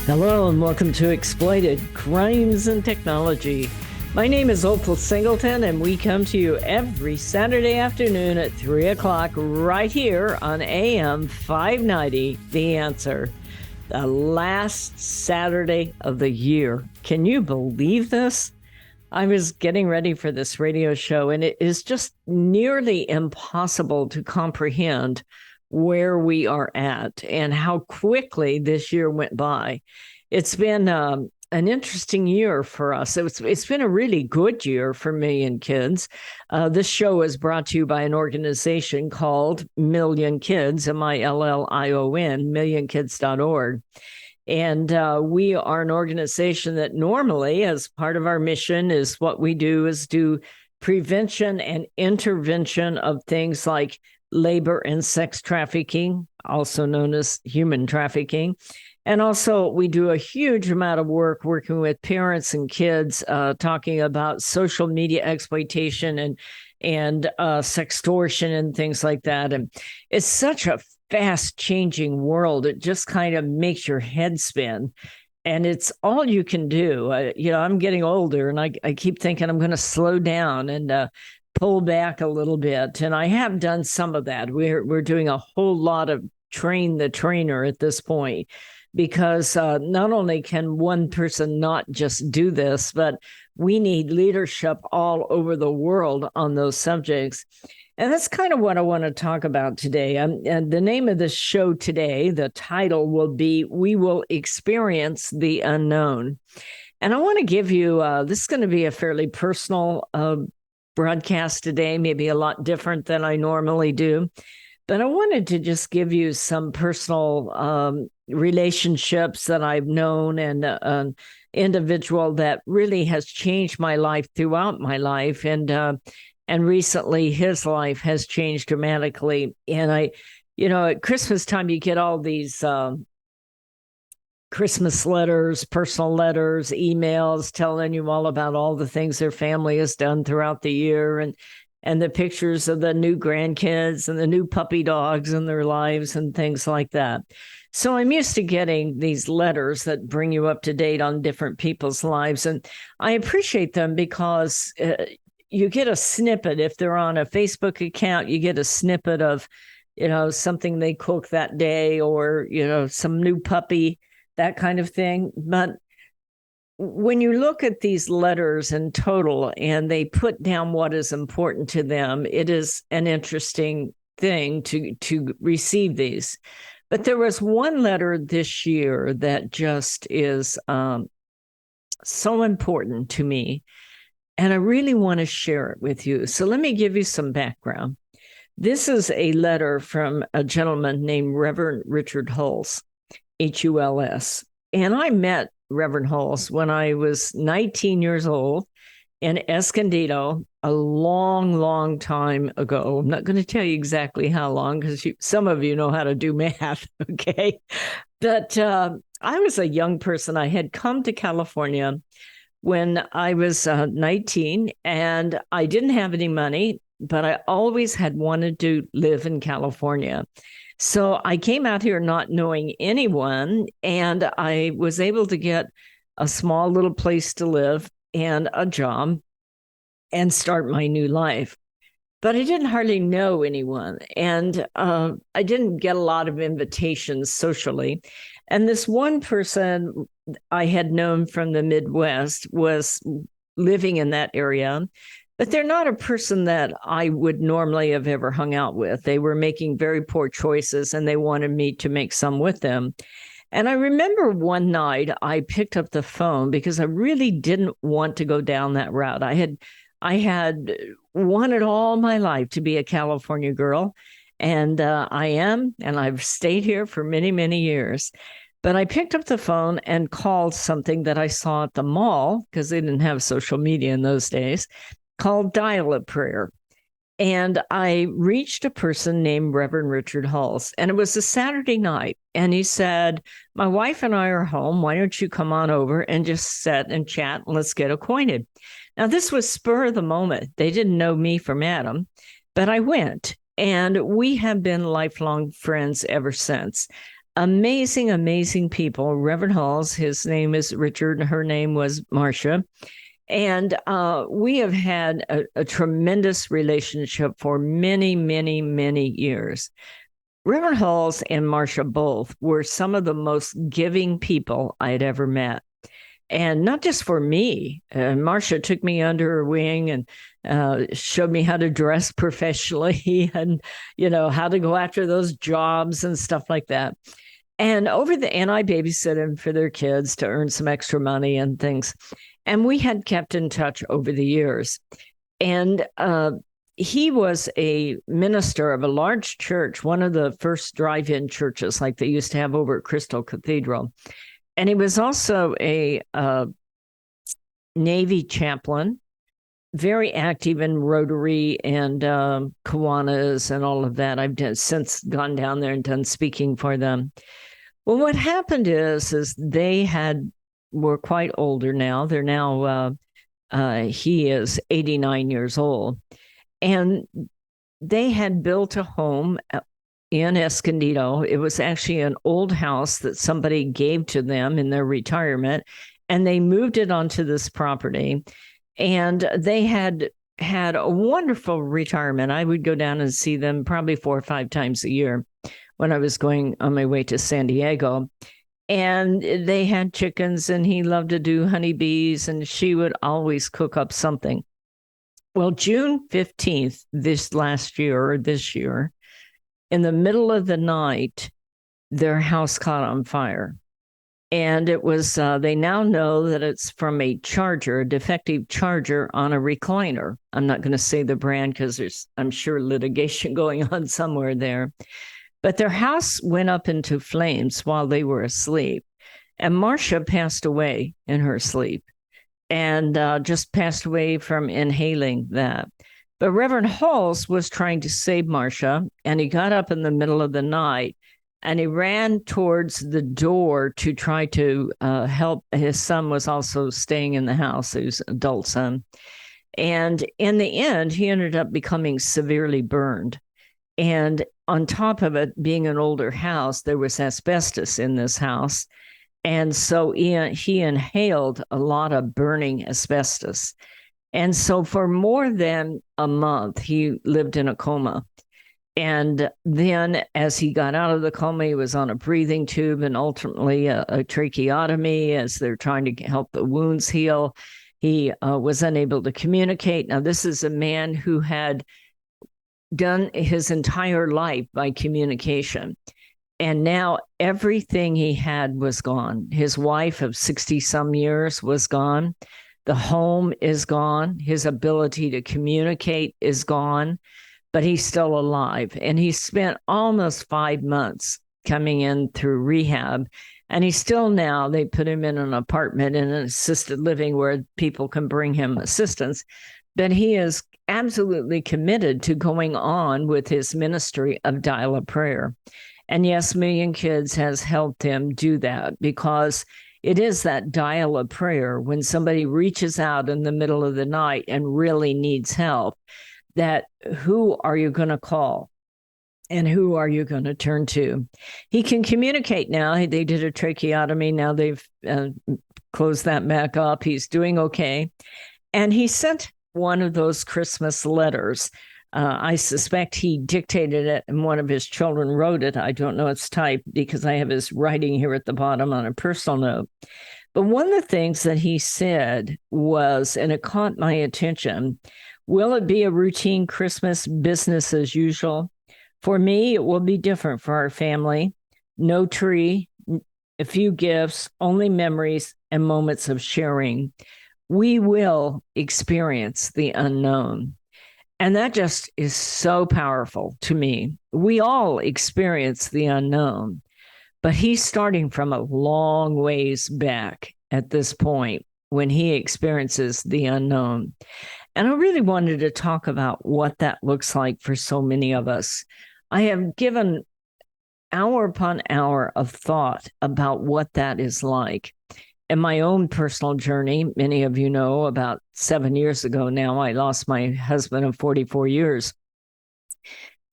Hello and welcome to Exploited Crimes and Technology. My name is Opal Singleton and we come to you every Saturday afternoon at 3 o'clock right here on AM 590, The Answer. The last Saturday of the year. Can you believe this? I was getting ready for this radio show and it is just nearly impossible to comprehend where we are at and how quickly this year went by. It's been an interesting year for us. It's been a really good year for me and kids. This show is brought to you by an organization called Million Kids, MILLION, millionkids.org. And we are an organization that normally, as part of our mission, is what we do is do prevention and intervention of things like labor and sex trafficking, also known as human trafficking. And also, we do a huge amount of work working with parents and kids, talking about social media exploitation and sextortion and things like that. And it's such a fast-changing world. It just kind of makes your head spin. And it's all you can do. I'm getting older, and I keep thinking I'm going to slow down and pull back a little bit. And I have done some of that. We're doing a whole lot of train the trainer at this point, because not only can one person not just do this, but we need leadership all over the world on those subjects. And that's kind of what I want to talk about today. And the name of this show today, the title will be, We Will Experience the Unknown. And I want to give you, this is going to be a fairly personal broadcast today, maybe a lot different than I normally do. But I wanted to just give you some personal relationships that I've known and an individual that really has changed my life throughout my life. And recently his life has changed dramatically. And at Christmas time, you get all these Christmas letters, personal letters, emails telling you all about all the things their family has done throughout the year, and the pictures of the new grandkids and the new puppy dogs in their lives and things like that. So I'm used to getting these letters that bring you up to date on different people's lives. And I appreciate them because you get a snippet. If they're on a Facebook account, you get a snippet of, something they cook that day, or, some new puppy, that kind of thing. But when you look at these letters in total and they put down what is important to them, it is an interesting thing to receive these. But there was one letter this year that just is so important to me, and I really want to share it with you. So let me give you some background. This is a letter from a gentleman named Reverend Richard Hulse, Huls. And I met Reverend Hulse when I was 19 years old in Escondido a long, long time ago. I'm not going to tell you exactly how long, because some of you know how to do math, okay? But I was a young person. I had come to California when I was 19, and I didn't have any money, but I always had wanted to live in California. So I came out here not knowing anyone, and I was able to get a small little place to live and a job and start my new life. But I didn't hardly know anyone, and I didn't get a lot of invitations socially. And this one person I had known from the Midwest was living in that area, but they're not a person that I would normally have ever hung out with. They were making very poor choices, and they wanted me to make some with them. And I remember one night I picked up the phone because I really didn't want to go down that route. I had wanted all my life to be a California girl, and I am, and I've stayed here for many, many years. But I picked up the phone and called something that I saw at the mall, because they didn't have social media in those days, called Dial-A-Prayer. And I reached a person named Reverend Richard Hulse, and it was a Saturday night. And he said, my wife and I are home. Why don't you come on over and just sit and chat and let's get acquainted? Now, this was spur of the moment. They didn't know me from Adam, but I went, and we have been lifelong friends ever since. amazing, amazing people. Reverend Halls, his name is Richard, and her name was Marcia. And we have had a tremendous relationship for many, many, many years. Reverend Halls and Marcia both were some of the most giving people I'd ever met. And not just for me. Marcia took me under her wing and showed me how to dress professionally and, how to go after those jobs and stuff like that. And I babysit them for their kids to earn some extra money and things. And we had kept in touch over the years. And he was a minister of a large church, one of the first drive-in churches like they used to have over at Crystal Cathedral. And he was also a Navy chaplain, very active in Rotary and Kiwanis and all of that. I've since gone down there and done speaking for them. Well, what happened is they were quite older now. They're now, he is 89 years old. And they had built a home in Escondido. It was actually an old house that somebody gave to them in their retirement, and they moved it onto this property. And they had a wonderful retirement. I would go down and see them probably 4 or 5 times a year when I was going on my way to San Diego. And they had chickens, and he loved to do honeybees, and she would always cook up something. Well, June 15th, this year, in the middle of the night, their house caught on fire. And it was, they now know that it's from a defective charger on a recliner. I'm not going to say the brand because there's, I'm sure, litigation going on somewhere there. But their house went up into flames while they were asleep. And Marcia passed away in her sleep and just passed away from inhaling that. But Reverend Halls was trying to save Marcia, and he got up in the middle of the night and he ran towards the door to try to help. His son was also staying in the house, his adult son. And in the end, he ended up becoming severely burned. And on top of it being an older house, there was asbestos in this house. And so he inhaled a lot of burning asbestos. And so for more than a month, he lived in a coma. And then as he got out of the coma, he was on a breathing tube and ultimately a tracheotomy as they're trying to help the wounds heal. He was unable to communicate. Now, this is a man who had done his entire life by communication. And now everything he had was gone. His wife of 60 some years was gone. The home is gone. His ability to communicate is gone, but he's still alive. And he spent almost 5 months coming in through rehab. And he's still now, they put him in an apartment in an assisted living where people can bring him assistance. But he is absolutely committed to going on with his ministry of dial-up prayer. And yes, Million Kids has helped him do that because it is that dial-up prayer when somebody reaches out in the middle of the night and really needs help, that who are you going to call and who are you going to turn to? He can communicate now. They did a tracheotomy. Now they've closed that back up. He's doing okay. And he sent one of those Christmas letters. I suspect he dictated it and one of his children wrote it. I don't know its type because I have his writing here at the bottom on a personal note. But one of the things that he said was, and it caught my attention, will it be a routine Christmas business as usual? For me, it will be different for our family. No tree, a few gifts, only memories and moments of sharing. We will experience the unknown. And that just is so powerful to me. We all experience the unknown, but he's starting from a long ways back at this point when he experiences the unknown. And I really wanted to talk about what that looks like for so many of us. I have given hour upon hour of thought about what that is like. In my own personal journey, many of you know, about 7 years ago now, I lost my husband of 44 years.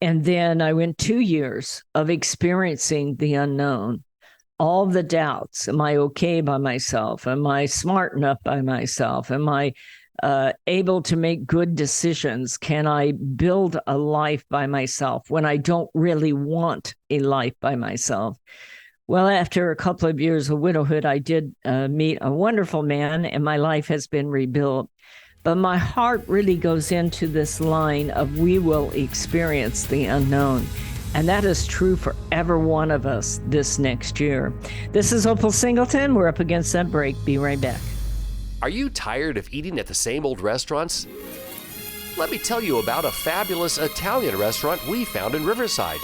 And then I went 2 years of experiencing the unknown, all the doubts. Am I okay by myself? Am I smart enough by myself? Am I able to make good decisions? Can I build a life by myself when I don't really want a life by myself? Well, after a couple of years of widowhood, I did meet a wonderful man, and my life has been rebuilt. But my heart really goes into this line of we will experience the unknown. And that is true for every one of us this next year. This is Opal Singleton. We're up against that break. Be right back. Are you tired of eating at the same old restaurants? Let me tell you about a fabulous Italian restaurant we found in Riverside,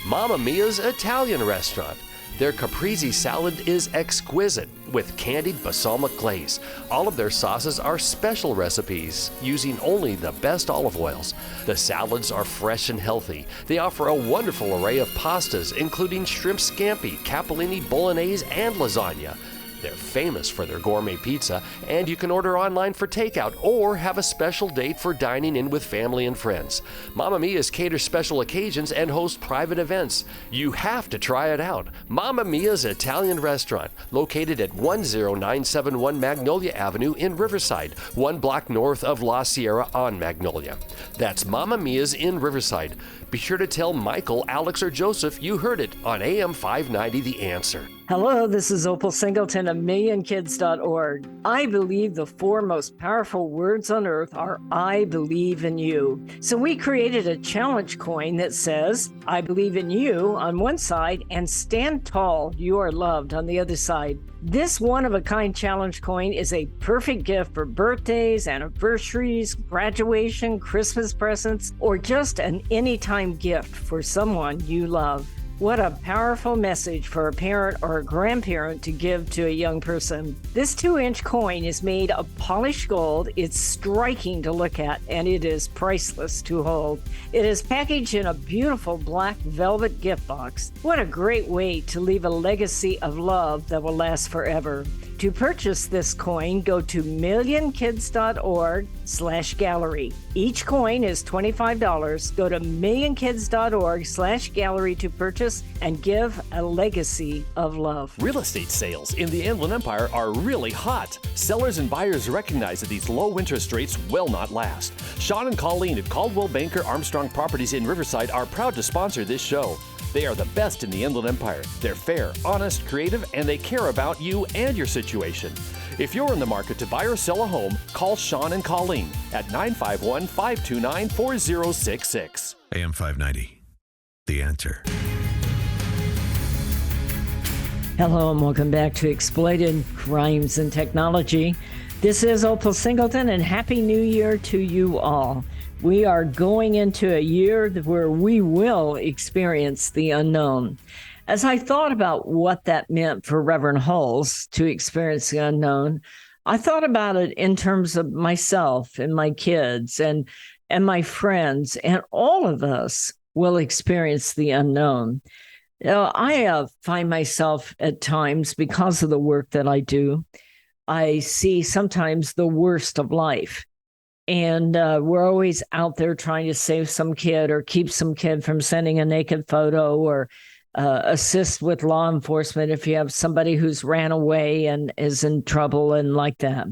Mamma Mia's Italian Restaurant. Their caprese salad is exquisite with candied balsamic glaze. All of their sauces are special recipes using only the best olive oils. The salads are fresh and healthy. They offer a wonderful array of pastas, including shrimp scampi, capellini, bolognese, and lasagna. They're famous for their gourmet pizza, and you can order online for takeout or have a special date for dining in with family and friends. Mamma Mia's caters special occasions and host private events. You have to try it out. Mamma Mia's Italian Restaurant, located at 10971 Magnolia Avenue in Riverside, 1 block north of La Sierra on Magnolia. That's Mamma Mia's in Riverside. Be sure to tell Michael, Alex, or Joseph you heard it on AM 590 The Answer. Hello, this is Opal Singleton of MillionKids.org. I believe the 4 most powerful words on earth are I believe in you. So we created a challenge coin that says, I believe in you on one side and stand tall, you are loved on the other side. This one-of-a-kind challenge coin is a perfect gift for birthdays, anniversaries, graduation, Christmas presents, or just an anytime gift for someone you love. What a powerful message for a parent or a grandparent to give to a young person. This 2-inch coin is made of polished gold. It's striking to look at, and it is priceless to hold. It is packaged in a beautiful black velvet gift box. What a great way to leave a legacy of love that will last forever. To purchase this coin, go to millionkids.org/gallery. Each coin is $25. Go to millionkids.org/gallery to purchase and give a legacy of love. Real estate sales in the Inland Empire are really hot. Sellers and buyers recognize that these low interest rates will not last. Sean and Colleen at Caldwell Banker Armstrong Properties in Riverside are proud to sponsor this show. They are the best in the Inland Empire. They're fair, honest, creative, and they care about you and your situation. If you're in the market to buy or sell a home, call Sean and Colleen at 951-529-4066. AM 590, The Answer. Hello and welcome back to Exploited Crimes and Technology. This is Opal Singleton, and Happy New Year to you all. We are going into a year where we will experience the unknown. As I thought about what that meant for Reverend Hulse to experience the unknown, I thought about it in terms of myself and my kids and my friends, and all of us will experience the unknown. You know, I find myself at times, because of the work that I do, I see sometimes the worst of life. And we're always out there trying to save some kid or keep some kid from sending a naked photo, or assist with law enforcement if you have somebody who's ran away and is in trouble and like that.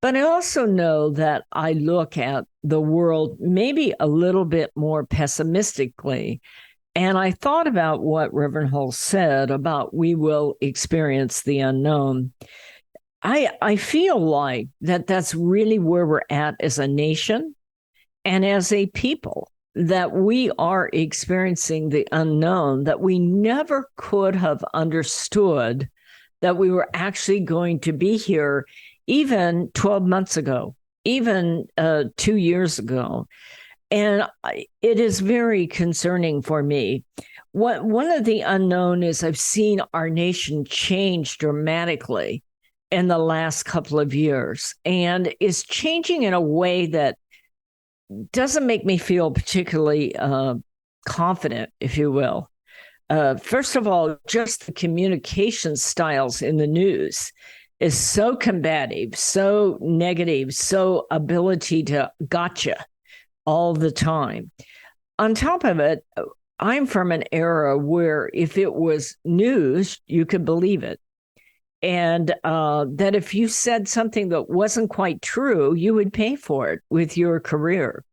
But I also know that I look at the world maybe a little bit more pessimistically. And I thought about what Reverend Hulse said about we will experience the unknown. I feel like that's really where we're at as a nation and as a people, that we are experiencing the unknown, that we never could have understood that we were actually going to be here even 12 months ago, even 2 years ago. And it is very concerning for me. One of the unknown is I've seen our nation change dramatically in the last couple of years, and is changing in a way that doesn't make me feel particularly confident, if you will. First of all, just the communication styles in the news is so combative, so negative, so ability to gotcha all the time. on top of it, I'm from an era where if it was news, you could believe it. And that if you said something that wasn't quite true, you would pay for it with your career.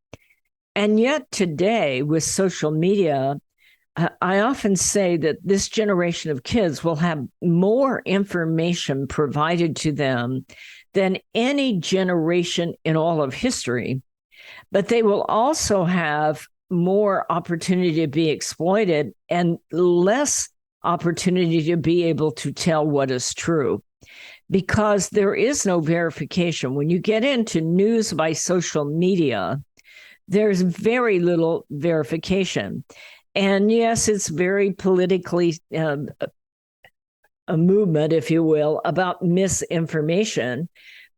And yet today, with social media, I often say that this generation of kids will have more information provided to them than any generation in all of history, but they will also have more opportunity to be exploited and less opportunity to be able to tell what is true because there is no verification. When you get into news by social media, there's very little verification. And yes, it's very politically a movement, if you will, about misinformation.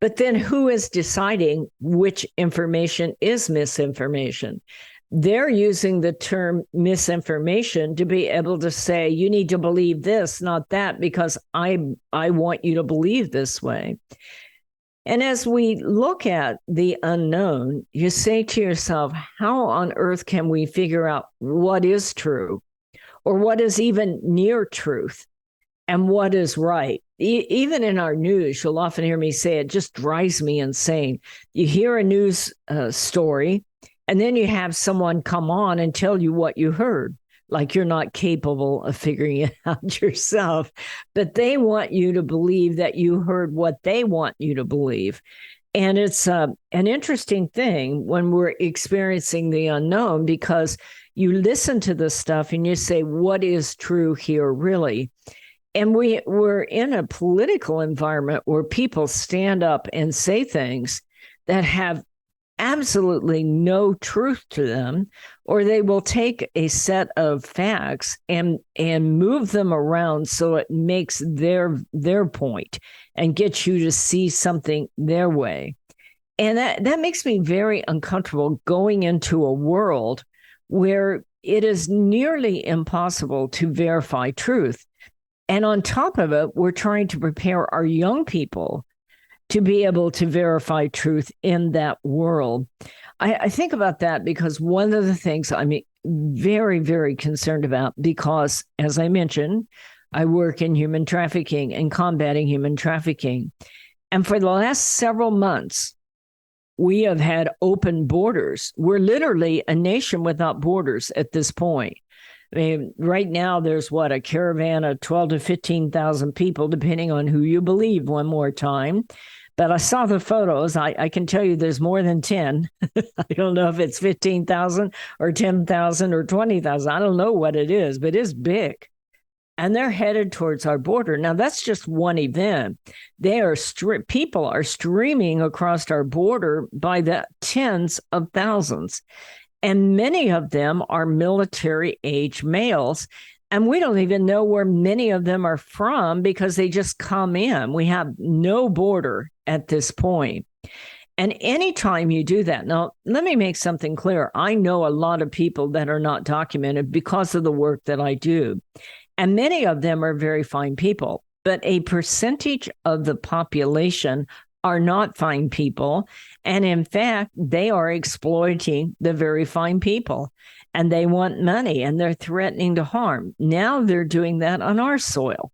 But then who is deciding which information is misinformation? They're using the term misinformation to be able to say, you need to believe this, not that, because I want you to believe this way. And as we look at the unknown, you say to yourself, how on earth can we figure out what is true or what is even near truth and what is right? Even in our news, you'll often hear me say it just drives me insane. You hear a news story, and then you have someone come on and tell you what you heard, like you're not capable of figuring it out yourself. But they want you to believe that you heard what they want you to believe. And it's an interesting thing when we're experiencing the unknown, because you listen to this stuff and you say, what is true here, really? And we're in a political environment where people stand up and say things that have absolutely no truth to them, or they will take a set of facts and move them around so it makes their point and gets you to see something their way. And that makes me very uncomfortable going into a world where it is nearly impossible to verify truth. And on top of it, we're trying to prepare our young people to be able to verify truth in that world. I think about that because one of the things I'm very, very concerned about, because as I mentioned, I work in human trafficking and combating human trafficking. And for the last several months, we have had open borders. We're literally a nation without borders at this point. I mean, right now there's a caravan of 12 to 15,000 people, depending on who you believe one more time. But I saw the photos. I can tell you there's more than 10. I don't know if it's 15,000 or 10,000 or 20,000. I don't know what it is, but it's big. And they're headed towards our border. Now, that's just one event. People are streaming across our border by the tens of thousands. And many of them are military-age males. And we don't even know where many of them are from because they just come in. We have no border at this point. And anytime you do that, now, let me make something clear. I know a lot of people that are not documented because of the work that I do. And many of them are very fine people. But a percentage of the population are not fine people. And in fact, they are exploiting the very fine people. And they want money and they're threatening to harm. Now they're doing that on our soil.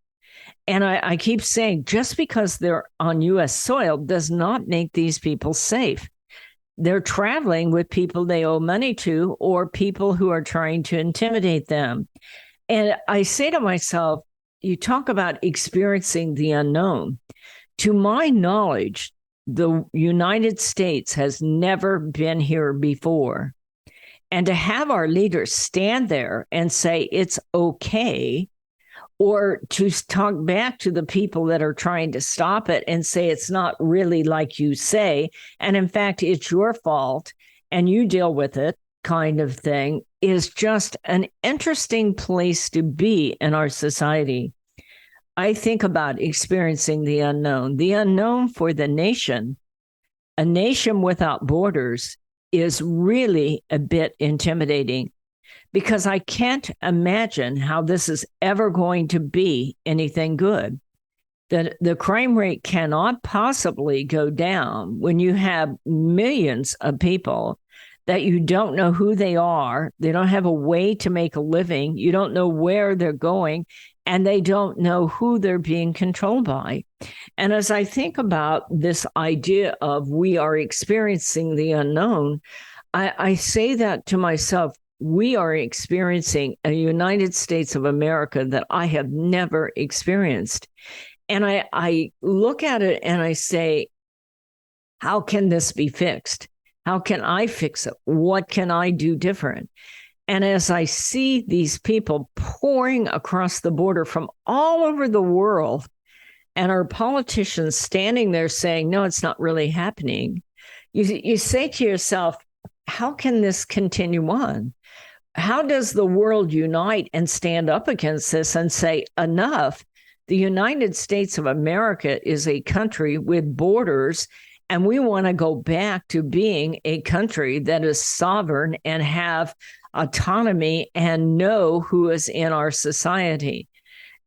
And I keep saying, just because they're on U.S. soil does not make these people safe. They're traveling with people they owe money to or people who are trying to intimidate them. And I say to myself, you talk about experiencing the unknown. To my knowledge, the United States has never been here before. And to have our leaders stand there and say it's okay, or to talk back to the people that are trying to stop it and say it's not really like you say, and in fact, it's your fault and you deal with it, kind of thing, is just an interesting place to be in our society. I think about experiencing the unknown for the nation, a nation without borders, is really a bit intimidating because I can't imagine how this is ever going to be anything good. The crime rate cannot possibly go down when you have millions of people that you don't know who they are. They don't have a way to make a living. You don't know where they're going, and they don't know who they're being controlled by. And as I think about this idea of we are experiencing the unknown, I say that to myself. We are experiencing a United States of America that I have never experienced. And I look at it and I say, how can this be fixed? How can I fix it? What can I do different? And as I see these people pouring across the border from all over the world, and our politicians standing there saying, no, it's not really happening, you say to yourself, how can this continue on? How does the world unite and stand up against this and say, enough? The United States of America is a country with borders, and we want to go back to being a country that is sovereign and have autonomy and know who is in our society.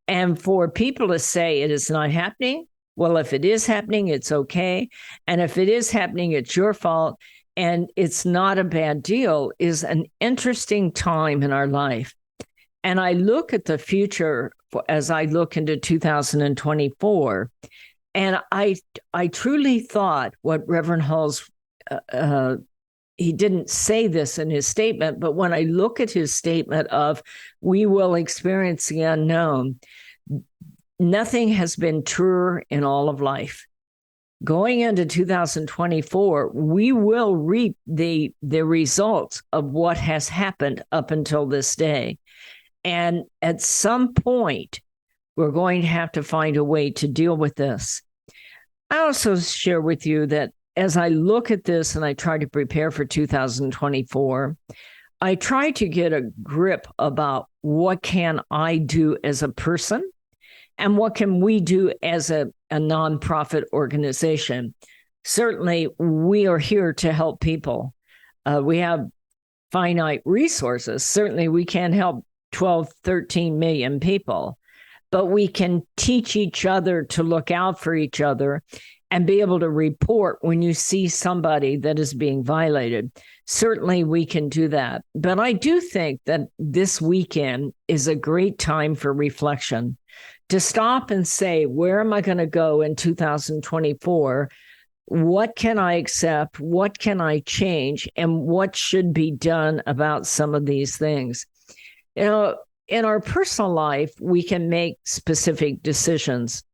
And for people to say it is not happening, well, if it is happening, it's okay. And if it is happening, it's your fault. And it's not a bad deal, is an interesting time in our life. And I look at the future as I look into 2024, and I truly thought what Reverend Hall's, he didn't say this in his statement, but when I look at his statement of we will experience the unknown, nothing has been truer in all of life. Going into 2024, we will reap the results of what has happened up until this day. And at some point, we're going to have to find a way to deal with this. I also share with you that as I look at this and I try to prepare for 2024, I try to get a grip about what can I do as a person and what can we do as a nonprofit organization. Certainly, we are here to help people. We have finite resources. Certainly, we can't help 12, 13 million people, but we can teach each other to look out for each other and be able to report when you see somebody that is being violated. Certainly, we can do that. But I do think that this weekend is a great time for reflection, to stop and say, where am I going to go in 2024? What can I accept? What can I change? And what should be done about some of these things? You know, in our personal life, we can make specific decisions.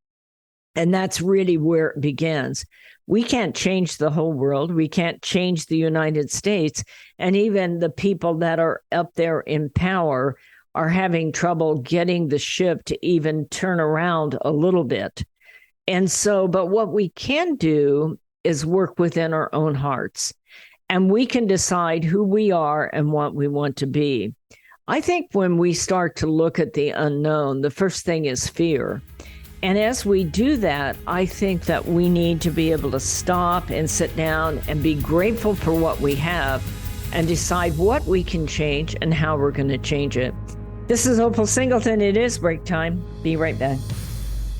And that's really where it begins. We can't change the whole world. We can't change the United States. And even the people that are up there in power are having trouble getting the ship to even turn around a little bit. And so, but what we can do is work within our own hearts, and we can decide who we are and what we want to be. I think when we start to look at the unknown, the first thing is fear. And as we do that, I think that we need to be able to stop and sit down and be grateful for what we have and decide what we can change and how we're going to change it. This is Opal Singleton. It is break time. Be right back.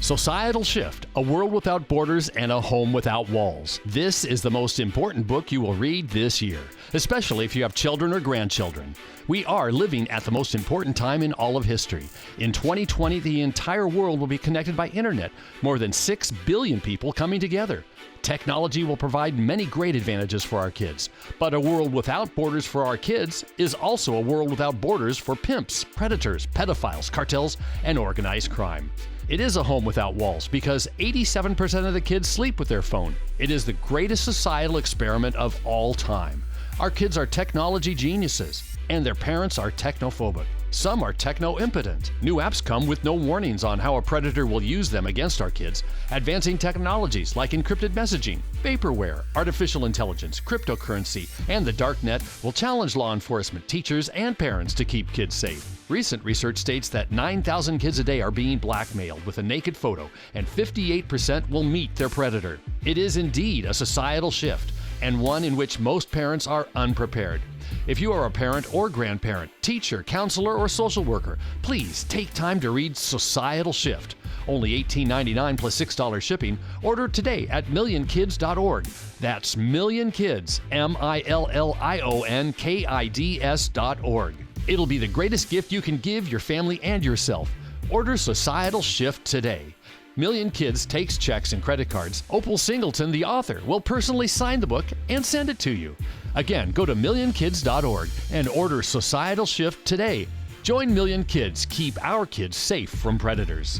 Societal Shift, A World Without Borders and a Home Without Walls. This is the most important book you will read this year, especially if you have children or grandchildren. We are living at the most important time in all of history. In 2020, the entire world will be connected by internet, more than 6 billion people coming together. Technology will provide many great advantages for our kids, but a world without borders for our kids is also a world without borders for pimps, predators, pedophiles, cartels, and organized crime. It is a home without walls because 87% of the kids sleep with their phone. It is the greatest societal experiment of all time. Our kids are technology geniuses, and their parents are technophobic. Some are techno-impotent. New apps come with no warnings on how a predator will use them against our kids. Advancing technologies like encrypted messaging, vaporware, artificial intelligence, cryptocurrency, and the dark net will challenge law enforcement, teachers, and parents to keep kids safe. Recent research states that 9,000 kids a day are being blackmailed with a naked photo, and 58% will meet their predator. It is indeed a societal shift, and one in which most parents are unprepared. If you are a parent or grandparent, teacher, counselor, or social worker, please take time to read Societal Shift, Only $18.99 plus $6 shipping. Order today at millionkids.org. That's millionkids, millionkids.org. It'll be the greatest gift you can give your family and yourself. Order Societal Shift today. Million Kids takes checks and credit cards. Opal Singleton, the author, will personally sign the book and send it to you. Again, go to millionkids.org and order Societal Shift today. Join Million Kids. Keep our kids safe from predators.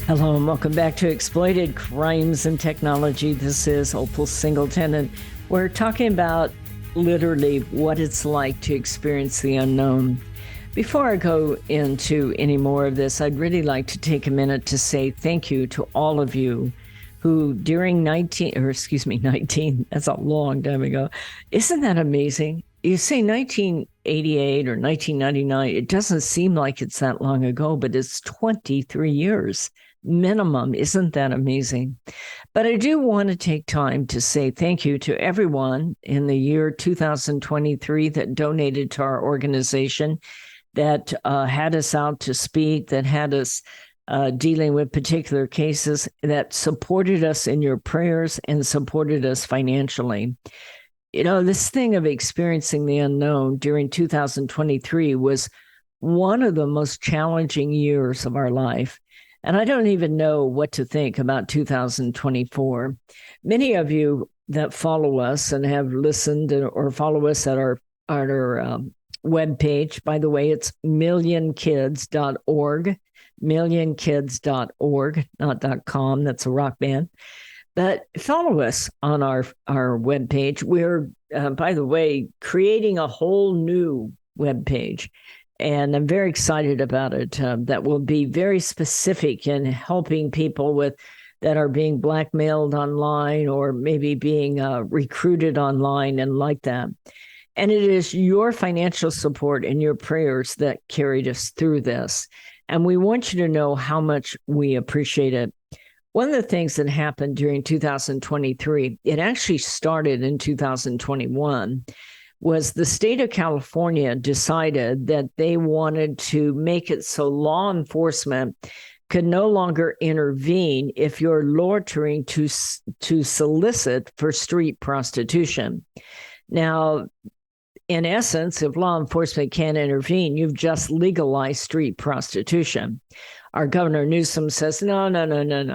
Hello and welcome back to Exploited Crimes and Technology. This is Opal Singleton, and we're talking about literally what it's like to experience the unknown. Before I go into any more of this, I'd really like to take a minute to say thank you to all of you who during 19, that's a long time ago. Isn't that amazing? You say 1988 or 1999, it doesn't seem like it's that long ago, but it's 23 years minimum. Isn't that amazing? But I do want to take time to say thank you to everyone in the year 2023 that donated to our organization, that had us out to speak, that had us dealing with particular cases, that supported us in your prayers and supported us financially. You know, this thing of experiencing the unknown during 2023 was one of the most challenging years of our life. And I don't even know what to think about 2024. Many of you that follow us and have listened or follow us at our webpage, by the way, it's millionkids.org, millionkids.org, not .com, that's a rock band. But follow us on our webpage. We're, by the way, creating a whole new webpage. And I'm very excited about it. That will be very specific in helping people that are being blackmailed online or maybe being recruited online and like that. And it is your financial support and your prayers that carried us through this. And we want you to know how much we appreciate it. One of the things that happened during 2023, it actually started in 2021, was the state of California decided that they wanted to make it so law enforcement could no longer intervene if you're loitering to solicit for street prostitution. Now, in essence, if law enforcement can't intervene, you've just legalized street prostitution. Our Governor Newsom says, no,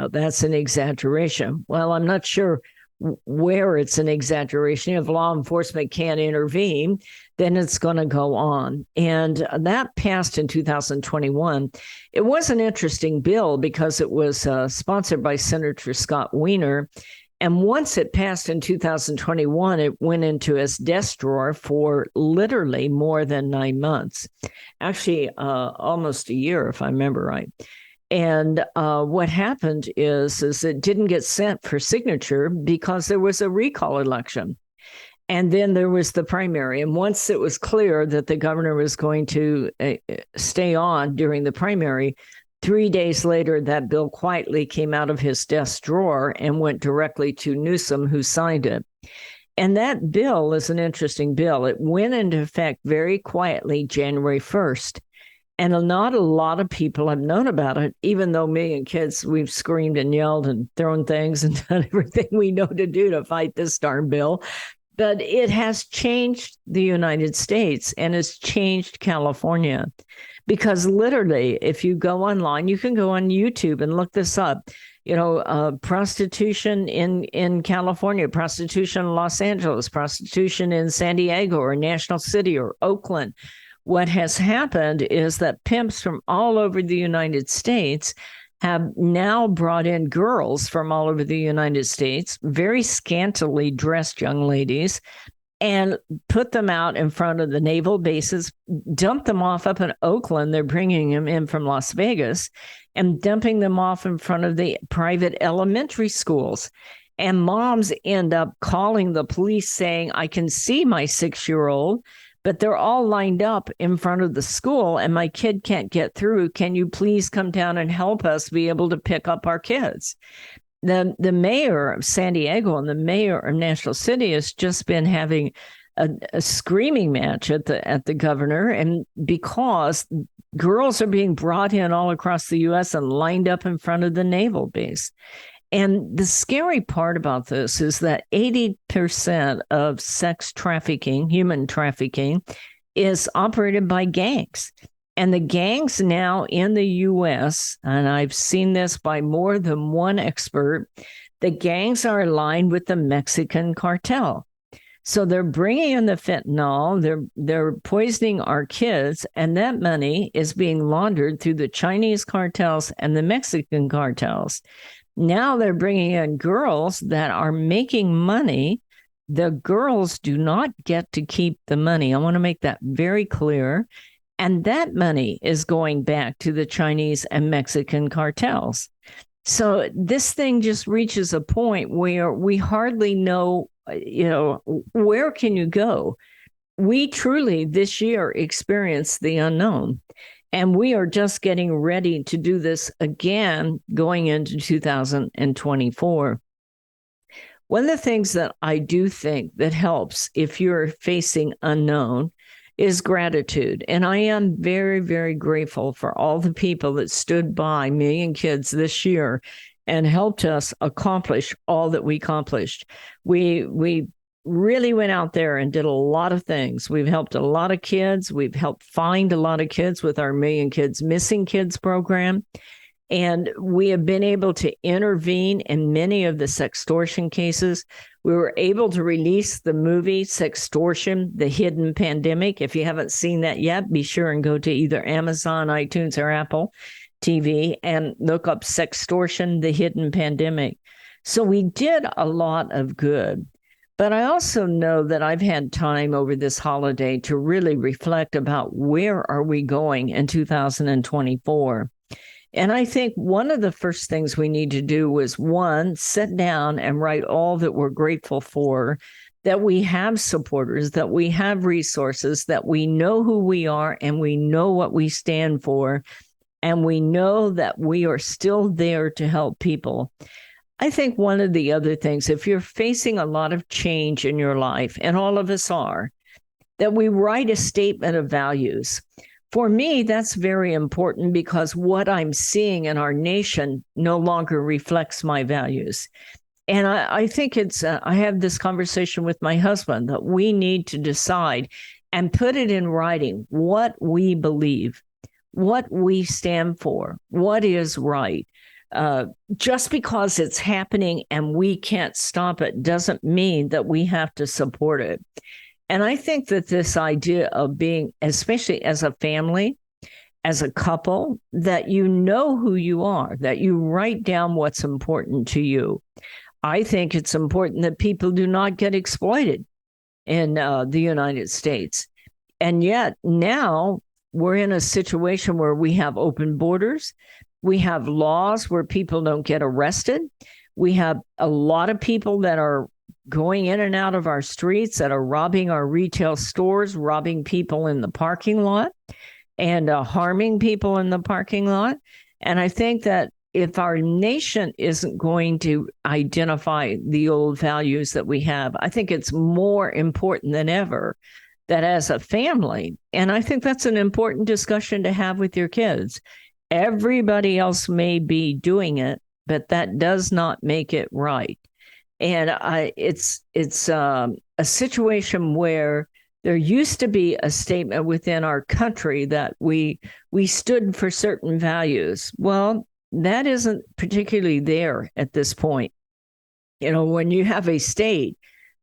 that's an exaggeration. Well, I'm not sure where it's an exaggeration. If law enforcement can't intervene, then it's going to go on. And that passed in 2021. It was an interesting bill because it was sponsored by Senator Scott Wiener. And once it passed in 2021, it went into his desk drawer for literally more than 9 months. Actually, almost a year, if I remember right. And what happened is it didn't get sent for signature because there was a recall election. And then there was the primary. And once it was clear that the governor was going to stay on during the primary, 3 days later, that bill quietly came out of his desk drawer and went directly to Newsom, who signed it. And that bill is an interesting bill. It went into effect very quietly January 1st. And not a lot of people have known about it, even though me and kids, we've screamed and yelled and thrown things and done everything we know to do to fight this darn bill. But it has changed the United States and has changed California. Because literally, if you go online, you can go on YouTube and look this up. You know, prostitution in California, prostitution in Los Angeles, prostitution in San Diego or National City or Oakland. What has happened is that pimps from all over the United States have now brought in girls from all over the United States, very scantily dressed young ladies, and put them out in front of the naval bases, dump them off up in Oakland. They're bringing them in from Las Vegas and dumping them off in front of the private elementary schools. And moms end up calling the police saying, I can see my 6-year-old, but they're all lined up in front of the school and my kid can't get through. Can you please come down and help us be able to pick up our kids? The mayor of San Diego and the mayor of National City has just been having a screaming match at the governor, and because girls are being brought in all across the U.S. and lined up in front of the naval base. And the scary part about this is that 80% of sex trafficking, human trafficking, is operated by gangs. And the gangs now in the U.S., and I've seen this by more than one expert, the gangs are aligned with the Mexican cartel. So they're bringing in the fentanyl, they're poisoning our kids, and that money is being laundered through the Chinese cartels and the Mexican cartels. Now they're bringing in girls that are making money. The girls do not get to keep the money. I want to make that very clear. And that money is going back to the Chinese and Mexican cartels. So this thing just reaches a point where we hardly know, where can you go? We truly this year experienced the unknown, and we are just getting ready to do this again going into 2024. One of the things that I do think that helps if you're facing unknown is gratitude. And I am very, very grateful for all the people that stood by me and kids this year and helped us accomplish all that we accomplished. We really went out there and did a lot of things. We've helped a lot of kids. We've helped find a lot of kids with our Million Kids Missing Kids program. And we have been able to intervene in many of the sextortion cases. We were able to release the movie Sextortion, The Hidden Pandemic. If you haven't seen that yet, be sure and go to either Amazon, iTunes, or Apple TV and look up Sextortion, The Hidden Pandemic. So we did a lot of good. But I also know that I've had time over this holiday to really reflect about where are we going in 2024. And I think one of the first things we need to do is, one, sit down and write all that we're grateful for, that we have supporters, that we have resources, that we know who we are and we know what we stand for, and we know that we are still there to help people. I think one of the other things, if you're facing a lot of change in your life, and all of us are, that we write a statement of values. For me, that's very important because what I'm seeing in our nation no longer reflects my values. And I think I have this conversation with my husband that we need to decide and put it in writing what we believe, what we stand for, what is right. Just because it's happening and we can't stop it doesn't mean that we have to support it. And I think that this idea of being, especially as a family, as a couple, that you know who you are, that you write down what's important to you. I think it's important that people do not get exploited in the United States. And yet now we're in a situation where we have open borders. We have laws where people don't get arrested. We have a lot of people that are going in and out of our streets, that are robbing our retail stores, robbing people in the parking lot, and harming people in the parking lot. And I think that if our nation isn't going to identify the old values that we have, I think it's more important than ever that as a family, and I think that's an important discussion to have with your kids. Everybody else may be doing it, but that does not make it right. And it's a situation where there used to be a statement within our country that we stood for certain values. Well, that isn't particularly there at this point. When you have a state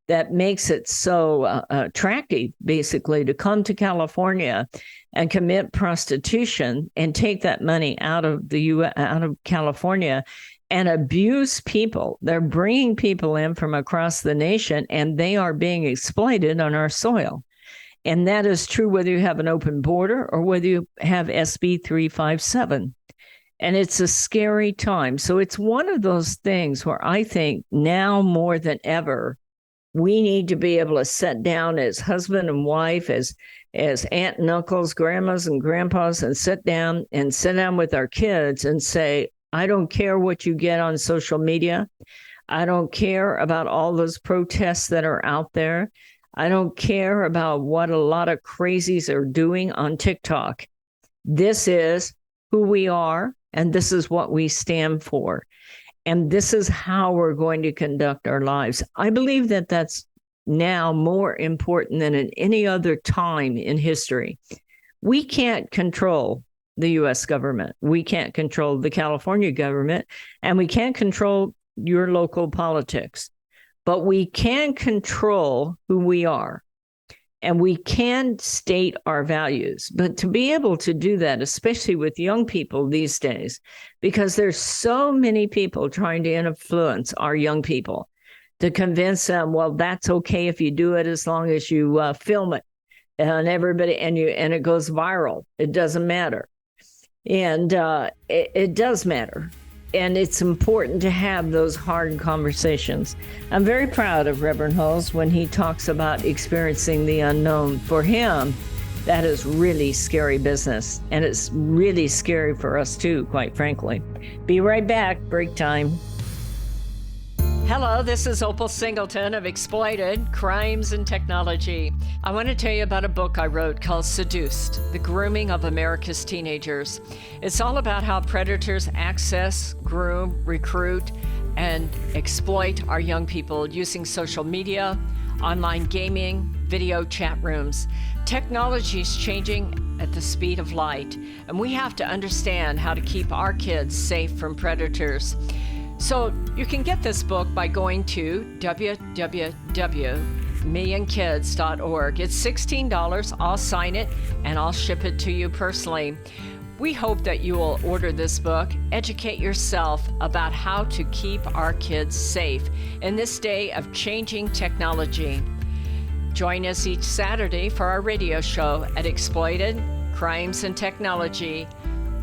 that makes it so attractive, basically, to come to California and commit prostitution and take that money out of out of California and abuse people. They're bringing people in from across the nation, and they are being exploited on our soil. And that is true whether you have an open border or whether you have SB 357. And it's a scary time. So it's one of those things where I think now more than ever, we need to be able to sit down as husband and wife, as aunt and uncles, grandmas and grandpas, and sit down with our kids and say, I don't care what you get on social media. I don't care about all those protests that are out there. I don't care about what a lot of crazies are doing on TikTok. This is who we are, and this is what we stand for. And this is how we're going to conduct our lives. I believe that that's now more important than at any other time in history. We can't control the US government. We can't control the California government, and we can't control your local politics. But we can control who we are, and we can state our values. But to be able to do that, especially with young people these days, because there's so many people trying to influence our young people to convince them, well, that's okay if you do it as long as you film it and everybody and it goes viral. It doesn't matter. And it does matter. And it's important to have those hard conversations. I'm very proud of Reverend Hulse when he talks about experiencing the unknown. For him, that is really scary business. And it's really scary for us too, quite frankly. Be right back, break time. Hello, this is Opal Singleton of Exploited Crimes and Technology. I want to tell you about a book I wrote called Seduced, The Grooming of America's Teenagers. It's all about how predators access, groom, recruit, and exploit our young people using social media, online gaming, video chat rooms. Technology is changing at the speed of light, and we have to understand how to keep our kids safe from predators. So you can get this book by going to www.millionkids.org. It's $16. I'll sign it and I'll ship it to you personally. We hope that you will order this book, educate yourself about how to keep our kids safe in this day of changing technology. Join us each Saturday for our radio show at Exploited Crimes and Technology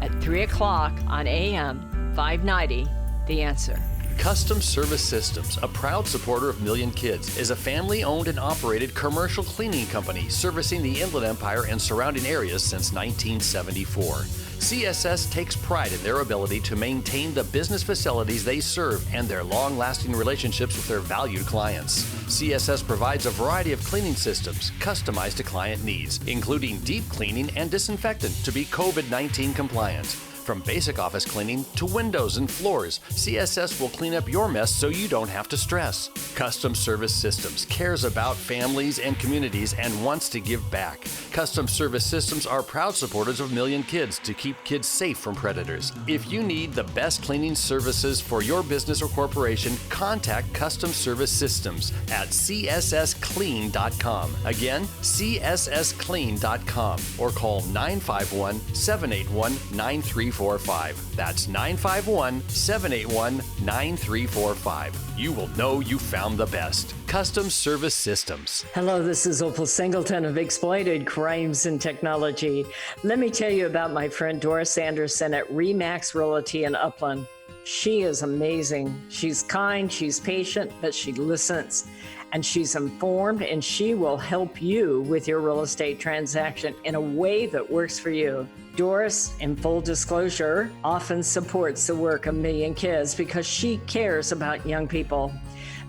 at 3 o'clock on AM 590. The Answer. Custom Service Systems, a proud supporter of Million Kids, is a family-owned and operated commercial cleaning company servicing the Inland Empire and surrounding areas since 1974. CSS takes pride in their ability to maintain the business facilities they serve and their long-lasting relationships with their valued clients. CSS provides a variety of cleaning systems customized to client needs, including deep cleaning and disinfectant to be COVID-19 compliant. From basic office cleaning to windows and floors, CSS will clean up your mess so you don't have to stress. Custom Service Systems cares about families and communities and wants to give back. Custom Service Systems are proud supporters of Million Kids to keep kids safe from predators. If you need the best cleaning services for your business or corporation, contact Custom Service Systems at cssclean.com. Again, cssclean.com, or call 951-781-9345. That's 951-781-9345. You will know you found the best. Custom Service Systems. Hello, this is Opal Singleton of Exploited Crimes and Technology. Let me tell you about my friend Doris Anderson at Remax Realty in Upland. She is amazing. She's kind, she's patient, but she listens. And she's informed, and she will help you with your real estate transaction in a way that works for you. Doris, in full disclosure, often supports the work of Million Kids because she cares about young people.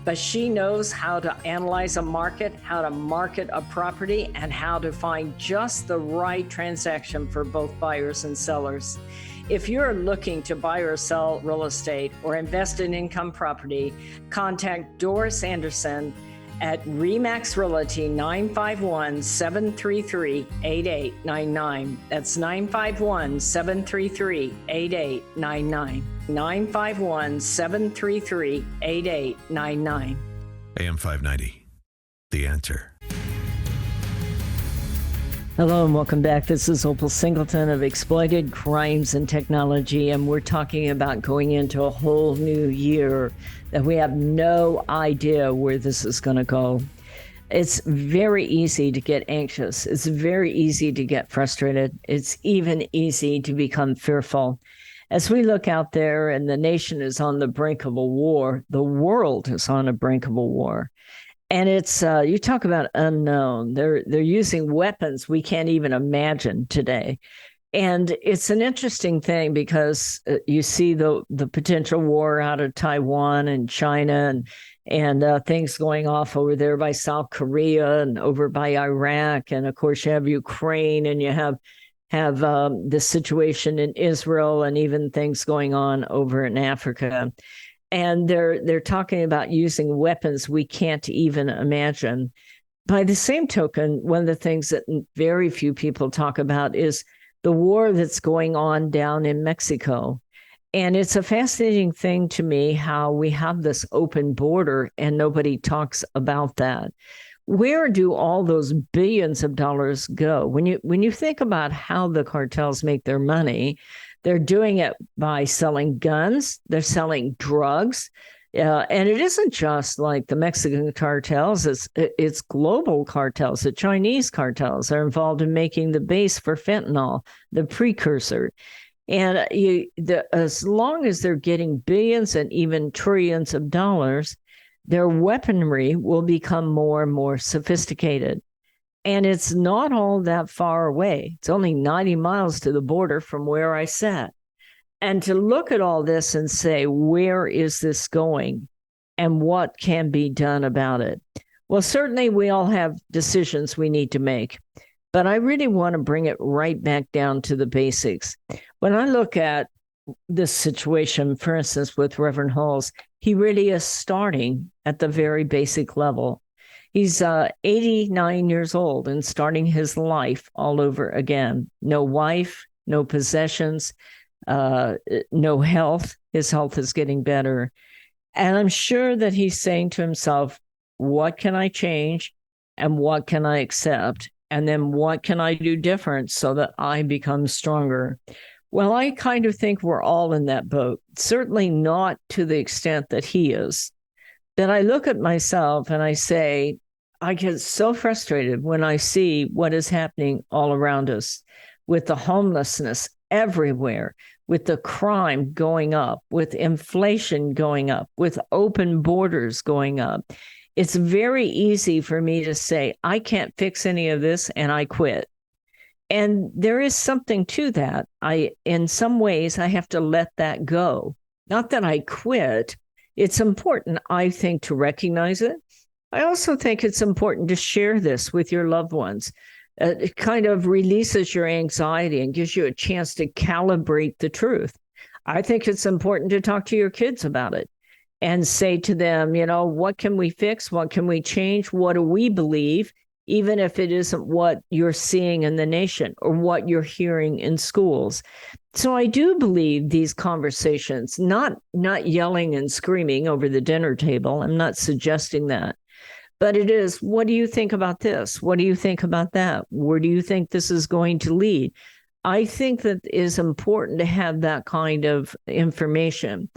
But she knows how to analyze a market, how to market a property, and how to find just the right transaction for both buyers and sellers. If you're looking to buy or sell real estate or invest in income property, contact Doris Anderson at Remax Realty 951-733-8899. That's 951-733-8899. 951-733-8899. AM 590. The Answer. Hello and welcome back. This is Opal Singleton of Exploited Crimes and Technology, and we're talking about going into a whole new year that we have no idea where this is going to go. It's very easy to get anxious. It's very easy to get frustrated. It's even easy to become fearful. As we look out there and the nation is on the brink of a war, the world is on the brink of a war. And it's, you talk about unknown. They're using weapons we can't even imagine today. And it's an interesting thing because you see the potential war out of Taiwan and China, and things going off over there by South Korea and over by Iraq. And of course, you have Ukraine, and you have the situation in Israel, and even things going on over in Africa. And they're talking about using weapons we can't even imagine. By the same token, one of the things that very few people talk about is the war that's going on down in Mexico. And it's a fascinating thing to me how we have this open border and nobody talks about that. Where do all those billions of dollars go? When you think about how the cartels make their money, they're doing it by selling guns, they're selling drugs. And it isn't just like the Mexican cartels, it's global cartels. The Chinese cartels are involved in making the base for fentanyl, the precursor. And as long as they're getting billions and even trillions of dollars, their weaponry will become more and more sophisticated. And it's not all that far away. It's only 90 miles to the border from where I sat. And to look at all this and say, where is this going and what can be done about it? Well, certainly we all have decisions we need to make, but I really want to bring it right back down to the basics. When I look at this situation, for instance, with Reverend Halls, he really is starting at the very basic level. He's 89 years old and starting his life all over again. No wife, no possessions, no health. His health is getting better. And I'm sure that he's saying to himself, what can I change and what can I accept? And then what can I do different so that I become stronger? Well, I kind of think we're all in that boat, certainly not to the extent that he is. Then I look at myself and I say, I get so frustrated when I see what is happening all around us with the homelessness everywhere, with the crime going up, with inflation going up, with open borders going up. It's very easy for me to say, I can't fix any of this and I quit. And there is something to that. In some ways, I have to let that go. Not that I quit. It's important, I think, to recognize it. I also think it's important to share this with your loved ones. It kind of releases your anxiety and gives you a chance to calibrate the truth. I think it's important to talk to your kids about it and say to them, what can we fix? What can we change? What do we believe? Even if it isn't what you're seeing in the nation or what you're hearing in schools. So I do believe these conversations, not yelling and screaming over the dinner table. I'm not suggesting that. But it is, what do you think about this? What do you think about that? Where do you think this is going to lead? I think that it is important to have that kind of information.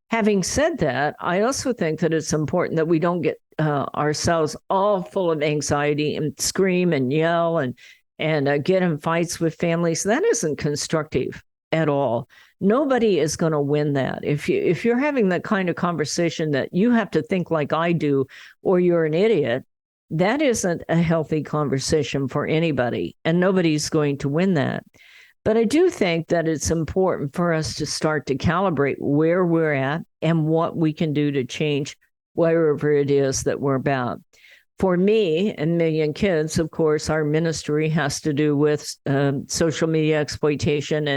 Having said that, I also think that it's important that we don't get ourselves all full of anxiety and scream and yell and get in fights with families. That isn't constructive at all. Nobody is going to win that. If you're having that kind of conversation that you have to think like I do, or you're an idiot, that isn't a healthy conversation for anybody, and nobody's going to win that. But I do think that it's important for us to start to calibrate where we're at and what we can do to change wherever it is that we're about. For me and Million Kids, of course, our ministry has to do with social media exploitation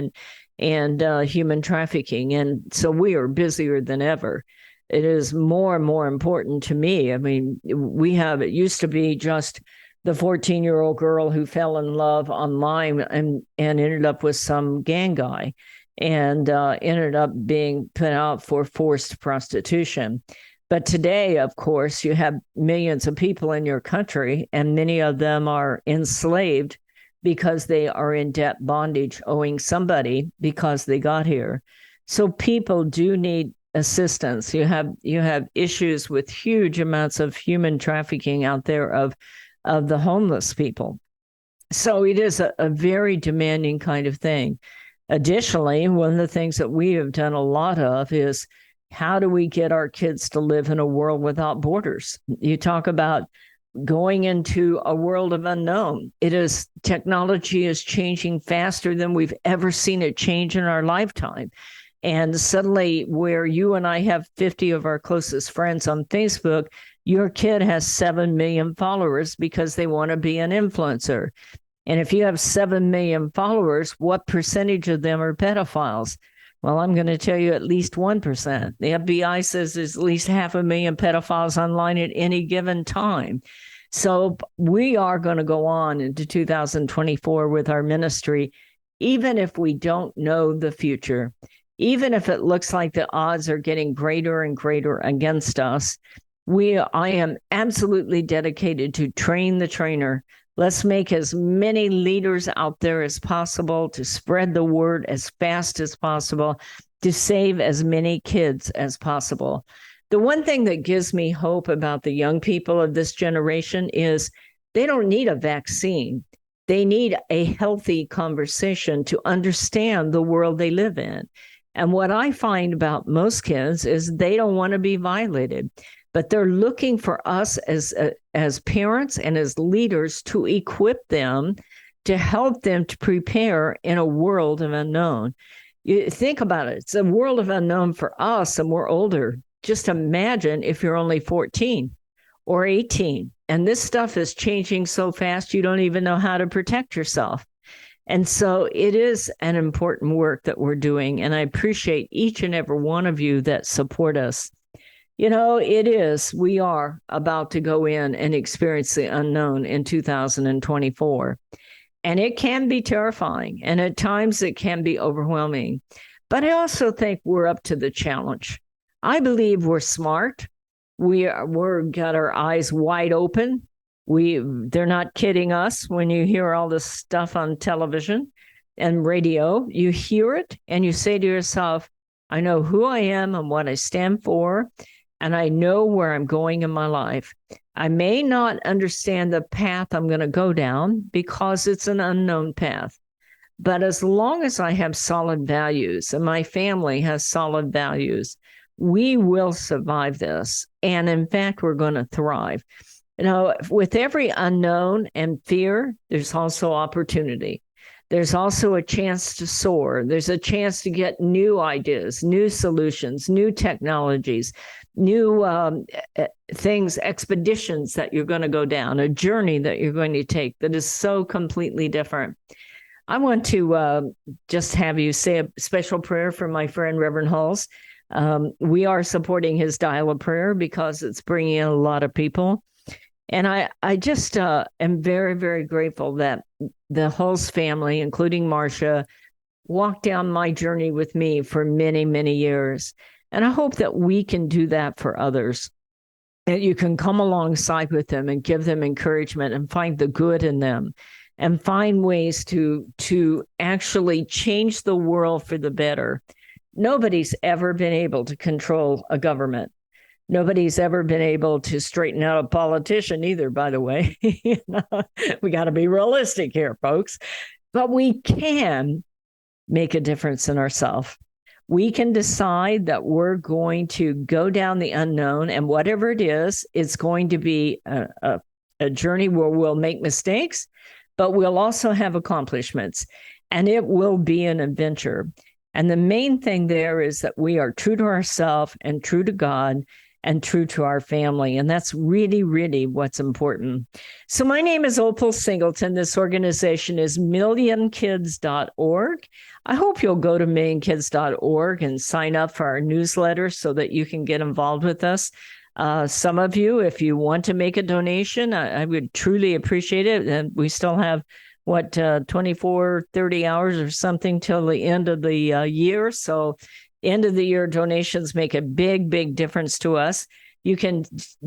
and human trafficking. And so we are busier than ever. It is more and more important to me. I mean, it used to be just the 14-year-old girl who fell in love online and ended up with some gang guy and ended up being put out for forced prostitution. But today, of course, you have millions of people in your country, and many of them are enslaved because they are in debt bondage, owing somebody because they got here. So people do need assistance. You have issues with huge amounts of human trafficking out there of the homeless people. So it is a very demanding kind of thing. Additionally, one of the things that we have done a lot of is, how do we get our kids to live in a world without borders? You talk about going into a world of unknown. Technology is changing faster than we've ever seen it change in our lifetime. And suddenly, where you and I have 50 of our closest friends on Facebook, your kid has 7 million followers because they want to be an influencer. And if you have 7 million followers, what percentage of them are pedophiles? Well, I'm going to tell you at least 1%. The FBI says there's at least 500,000 pedophiles online at any given time. So we are going to go on into 2024 with our ministry, even if we don't know the future, even if it looks like the odds are getting greater and greater against us. I am absolutely dedicated to train the trainer. Let's make as many leaders out there as possible to spread the word as fast as possible, to save as many kids as possible. The one thing that gives me hope about the young people of this generation is they don't need a vaccine. They need a healthy conversation to understand the world they live in. And what I find about most kids is they don't want to be violated, but they're looking for us as parents and as leaders to equip them, to help them to prepare in a world of unknown. You think about it. It's a world of unknown for us, and we're older. Just imagine if you're only 14 or 18, and this stuff is changing so fast, you don't even know how to protect yourself. And so it is an important work that we're doing, and I appreciate each and every one of you that support us. We are about to go in and experience the unknown in 2024. And it can be terrifying, and at times it can be overwhelming. But I also think we're up to the challenge. I believe we're smart. We're got our eyes wide open. They're not kidding us when you hear all this stuff on television and radio. You hear it and you say to yourself, I know who I am and what I stand for, and I know where I'm going in my life. I may not understand the path I'm going to go down because it's an unknown path. But as long as I have solid values and my family has solid values, we will survive this. And in fact, we're going to thrive. With every unknown and fear, there's also opportunity. There's also a chance to soar. There's a chance to get new ideas, new solutions, new technologies, new things, expeditions that you're going to go down, a journey that you're going to take that is so completely different. I want to just have you say a special prayer for my friend, Reverend Hulse. We are supporting his dial of prayer because it's bringing in a lot of people. And I just am very, very grateful that the Hulse family, including Marcia, walked down my journey with me for many, many years. And I hope that we can do that for others, that you can come alongside with them and give them encouragement and find the good in them and find ways to actually change the world for the better. Nobody's ever been able to control a government. Nobody's ever been able to straighten out a politician either, by the way. We got to be realistic here, folks. But we can make a difference in ourselves. We can decide that we're going to go down the unknown, and whatever it is, it's going to be a journey where we'll make mistakes, but we'll also have accomplishments, and it will be an adventure. And the main thing there is that we are true to ourselves and true to God and true to our family. And that's really, really what's important. So my name is Opal Singleton. This organization is millionkids.org. I hope you'll go to millionkids.org and sign up for our newsletter so that you can get involved with us. Some of you, if you want to make a donation, I would truly appreciate it. And we still have 24, 30 hours or something till the end of the year. So end of the year donations make a big, big difference to us. You can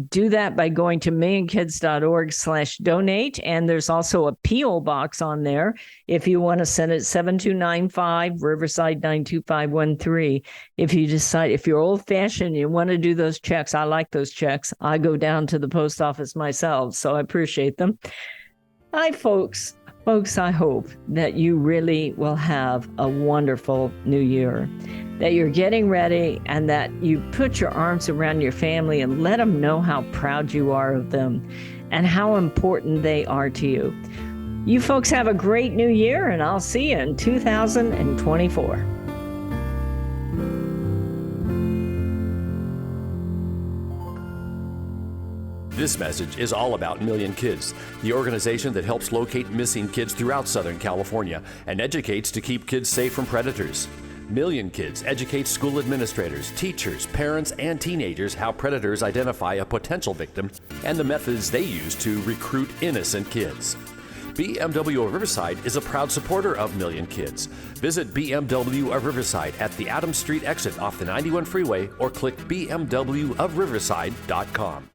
do that by going to millionkids.org/donate. And there's also a P.O. box on there if you want to send it 7295 Riverside 92513. If you're old fashioned and you want to do those checks, I like those checks. I go down to the post office myself, so I appreciate them. Hi, folks. Folks, I hope that you really will have a wonderful new year, that you're getting ready and that you put your arms around your family and let them know how proud you are of them and how important they are to you. You folks have a great new year, and I'll see you in 2024. This message is all about Million Kids, the organization that helps locate missing kids throughout Southern California and educates to keep kids safe from predators. Million Kids educates school administrators, teachers, parents, and teenagers how predators identify a potential victim and the methods they use to recruit innocent kids. BMW of Riverside is a proud supporter of Million Kids. Visit BMW of Riverside at the Adams Street exit off the 91 freeway or click bmwofriverside.com.